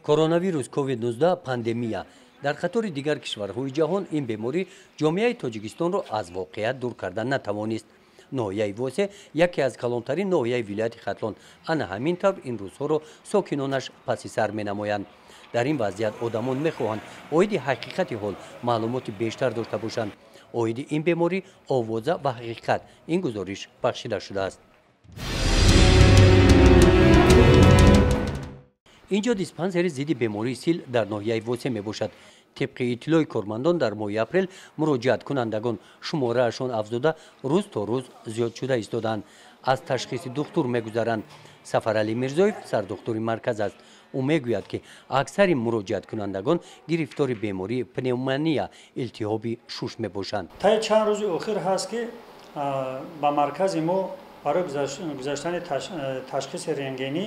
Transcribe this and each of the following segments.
коронавирус COVID-19 пандемия дар қатори дигар кишварҳои ҷаҳон ин беморӣ ҷомеаи Тоҷикистонро аз воқеият дур кардан натавонист. ноҳияи Восе яке аз калонтарин ноҳияи вилояти Хатлон ана ҳамин тавр ин рӯзҳоро сокинонаш паси сар менамоянд. дар ин вазъият одамон мехоҳанд оиди ҳақиқати ҳол маълумоти бештар дошта бошанд. оиди ин беморӣ овоза ва ҳақиқат ин гузориш бахшида шудааст. инҷо диспансери зидди бемории сил дар ноҳияи Восе мебошад. тибқи иттилои кормандон дар моҳи апрел муроҷиаткунандагон шумораашон афзода рӯз то рӯз зиёд шуда истодаанд. аз ташхиси духтур мегузаранд. Сафарали Мирзоев сардухтури марказ аст. ӯ мегӯяд ки аксари муроҷиаткунандагон гирифтори бемории пневмония илтиҳоби шуш мебошанд. таи чанд рӯзи охир ҳаст ки ба маркази мо барои гузаштани ташхиси рентгенӣ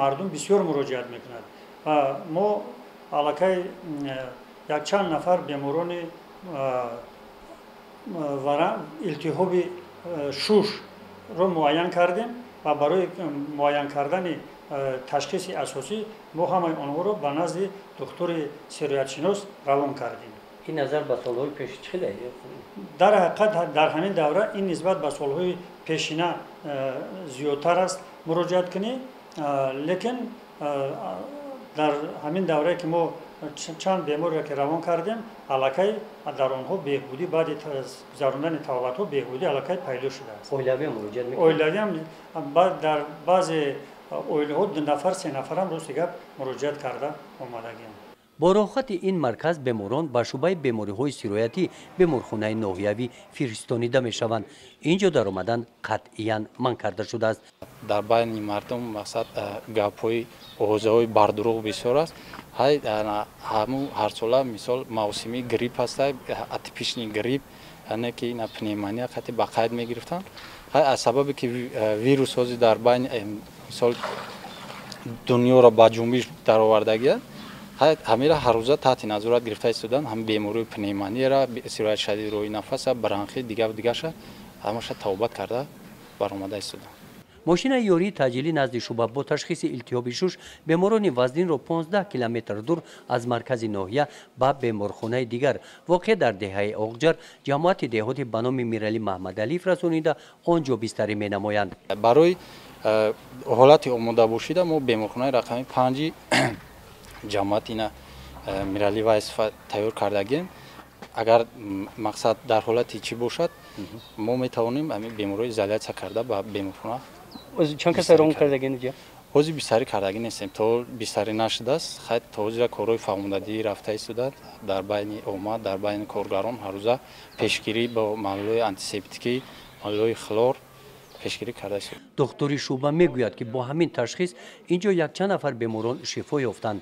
мардум бисёр муроҷиат мекунад ва мо аллакай якчанд нафар беморони илтиҳоби шушро муайян кардем ва барои муайян кардани ташхиси асосӣ мо ҳамаи онҳоро ба назди духтури сироятшинос равон кардем. ин назар ба солҳои пеш чӣ хеле? дар ҳақиқат дар ҳамин давра ин нисбат ба солҳои пешина зиёдтар аст муроҷиаткунӣ, лекин дар ҳамин даврае ки мо чанд беморро ки равон кардем аллакай дар онҳо беҳбудӣ баъди гузарондани тавобатҳо беҳбудӣ аллакай пайдо шудааст. Оилавӣ муроҷиат мекунад? Оилавиам дар баъзе оилаҳо 2 нафар 3 нафарам рости гап муроҷиат карда омадагиам. бо роҳхати ин марказ беморон ба шуъбаи бемориҳои сироятӣ беморхонаи ноҳиявӣ фиристонида мешаванд. инҷо даромадан қатъиян манъ карда шудааст. дар байни мардум мақсад гапҳои овозаҳои бардуруғ бисёр аст. ҳаму ҳарсола мисол мавсими грипп аста, атипични грипп, яъне ки ина пневмония қати ба қайд мегирифтанд. аз сабабе ки вирусҳози дар байни мисол дунёро ба ҷунбиш даровардагия ҳамира ҳаррӯза таҳти назорат гирифта истодан. ҳам бемории пневмонияра, сироят шадид роҳи нафаса, бронхит, дигаша ҳамаша тавобат карда баромада истоданд. мошинаи ёрии таъҷилӣ назди шуъба бо ташхиси илтиҳоби шуш беморони вазнинро 15 километр дур аз маркази ноҳия ба беморхонаи дигар воқеъ дар деҳаи Оғҷар ҷамоати деҳоти ба номи Миралӣ Маҳмадалиев расонида он ҷо бистарӣ менамоянд. барои ҳолати омодабошида мо беморхонаи рақами 5 ҷамоати ина Миралӣ вазифа тайёр кардагем. агар мақсад дар ҳолати чӣ бошад мо метавонем ҳамин беморҳои изолясия карда ба беморхона. чанд касе равон кардагин инҷа? ҳозир бистарӣ кардаги нестем, то бистарӣ нашудааст. хайр то ҳозира корҳои фаҳмондадӣ рафта истодад дар байни омма, дар байни коргарон ҳаррӯза пешгирӣ бо маҳлулҳои антисептикӣ, маҳлулҳои хлор пешгирӣ карда истод. духтури шуъба мегӯяд ки бо ҳамин ташхис инҷо якчанд нафар беморон шифо ёфтанд.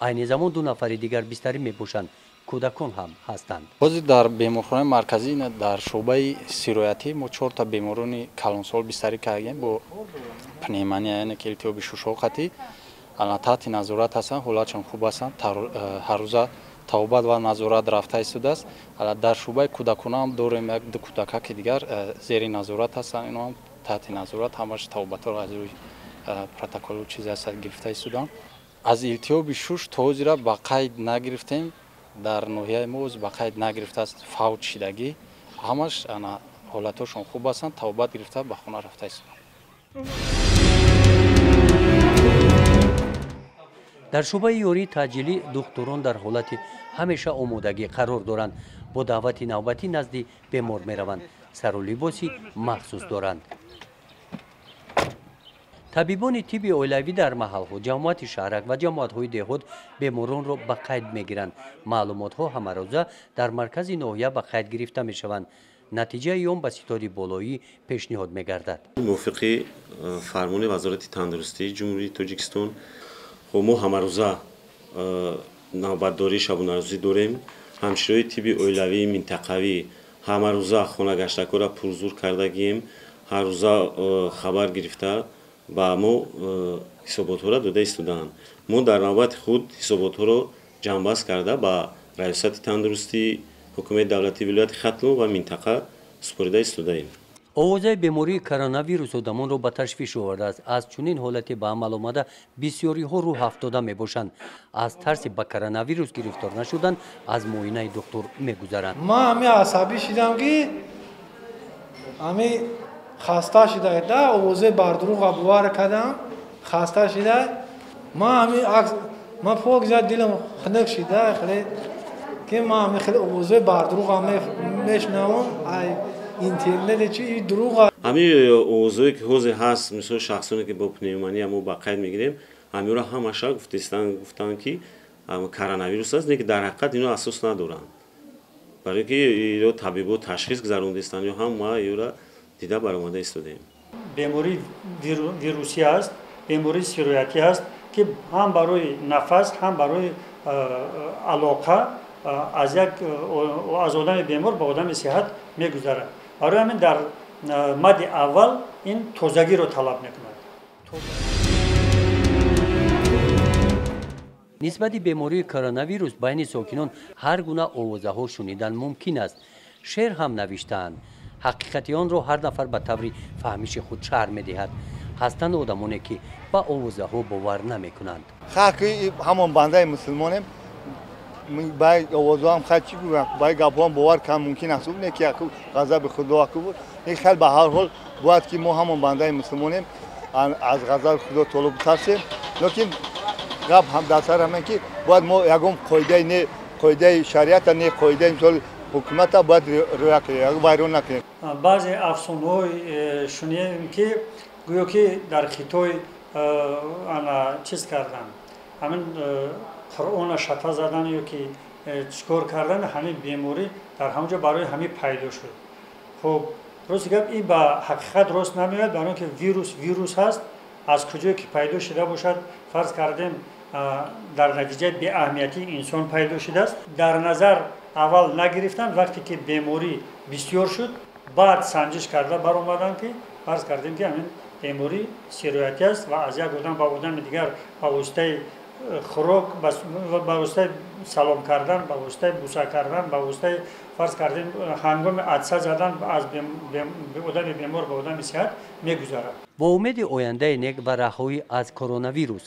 айни замон 2 нафари дигар бистарӣ мебошанд. кӯдакон ҳам ҳастанд. ҳозир дар беморхонаи марказӣ дар шуъбаи сироятӣ мо 4 та беморони калонсол бистарӣ кардем бо пневмония, яъне ки илтиҳоби шушоқатӣ таҳти назорат ҳастанд, ҳолатшон хуб ҳастанд, ҳаррӯза тавобат ва назорат рафта истодааст. дар шуъбаи кӯдакона ҳам дорем 1-2 кӯдакаки дигар зери назорат ҳастанд, ино ҳам таҳти назорат ҳамаш тавобатҳоро аз рӯи протоколу чизе ҳаста гирифта истоданд. аз илтиҳоби шуш то ҳозира ба қайд нагирифтем. дар ноҳияи мо ба қайд нагирифтааст фавт шидагӣ. ҳамаш ҳолатҳошон хуб ҳастанд, тавобат гирифта ба хона рафта истоданд. дар шуъбаи ёрии таъҷилӣ духтурон дар ҳолати ҳамеша омодагӣ қарор доранд. бо даъвати навбатӣ назди бемор мераванд. сару либоси махсус доранд. табибони тибби оилавӣ дар маҳалҳо, ҷамоати шаҳрак ва ҷамоатҳои деҳот беморонро ба қайд мегиранд. маълумотҳо ҳамарӯза дар маркази ноҳия ба қайд гирифта мешаванд. натиҷаи он ба ситори болоӣ пешниҳод мегардад. мувофиқи фармони вазорати тандурустии ҷумҳурии Тоҷикистон мо ҳамарӯза навбатдории шабонарӯзӣ дорем. ҳамширои тибби оилавии минтақавӣ ҳамарӯза хонагаштакора пурзур кардагием. ҳаррӯза хабар гирифта ба мо ҳисоботҳоро дода истодаанд. мо дар навбати худ ҳисоботҳоро ҷамъбаст карда ба раёсати тандурустии ҳукумати давлатии вилояти Хатлон ва минтақа супорида истодаем. овозаи бемории коронавирус одамонро ба ташвиш овардааст. Аз чунин ҳолате ба амал омада бисёриҳо рӯ ҳафтода мебошанд. Аз тарси ба коронавирус гирифтор нашудан аз муоинаи доктор мегузаранд. ман ҳами асабӣ шидам ки ҳами хаста шида овозаи бардуруға бувар кардам хаста шида ман пок зад дилам хунук шида ки ман ҳами хеле овозаи бардуруға мешунавам интернете чи дуруға ҳамин овозое ки ҳозир ҳаст мисол шахсоне ки бо пневмония мо ба қайд мегирем ҳамиро ҳамаша гуфтанд ки коронавирус аст лекин дар ҳақиқат ино асос надоранд барое ки иро табибо ташхис гузарондистанд ё ҳам ма ёра дида баромада истодем беморӣ вирусӣ аст беморӣ сироятӣ аст ки ҳам барои нафас ҳам барои алоқа аз одами бемор ба одами сиҳат мегузарад барои ҳамин дар мадди аввал ин тозагиро талаб мекунад. нисбати бемории коронавирус байни сокинон ҳар гуна овозаҳо шунидан мумкин аст. шеър ҳам навиштаанд. ҳақиқати онро ҳар нафар ба таври фаҳмиши худ шарҳ медиҳад. ҳастанд одамоне ки ба овозаҳо бовар намекунанд. хаки ҳамон бандаи мусулмонем бай овозам хачи гӯям бай гапҳоам бовар кам мумкин аст не ки ғазаби худо акубуд не хел ба ҳар ҳол бояд ки мо ҳамон бандаи мусулмонем аз ғазаби худо толо битарсем лекин гап ҳам дар сар ҳамин ки бояд мо ягон қоидаи не қоидаи шариата не қоидаи мисол ҳукумата бояд риоя кунем вайрон накунем. баъзе афсонаҳои шунидем ки гӯё ки дар хитой чиз кардан ҳамин қуръона шата задан ё ки чикор кардан ҳамин беморӣ дар ҳамонҷо барои ҳамин пайдо шуд. хуб рости гап ин ба ҳақиқат рост намеояд барои ки вирус ҳаст аз куҷое ки пайдо шуда бошад фарз кардем дар натиҷаи беаҳамиятии инсон пайдо шудааст. дар назар аввал нагирифтанд вақте ки беморӣ бисёр шуд баъд санҷиш карда баромаданд ки фарз кардем ки ҳамин беморӣ сироятӣ аст ва аз як одам ба одами дигар ба воситаи хӯрок ба воситаи салом кардан ба воситаи буса кардан ба воситаи фарз кардем ҳангоми адса задан аз одами бемор ба одами сиҳат мегузарад. бо умеди ояндаи нек ва раҳоӣ аз коронавирус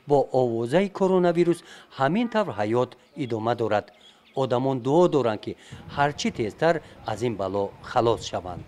бо овозаи коронавирус ҳамин тавр ҳаёт идома дорад. одамон дуо доранд ки ҳарчи тезтар аз ин бало халос шаванд.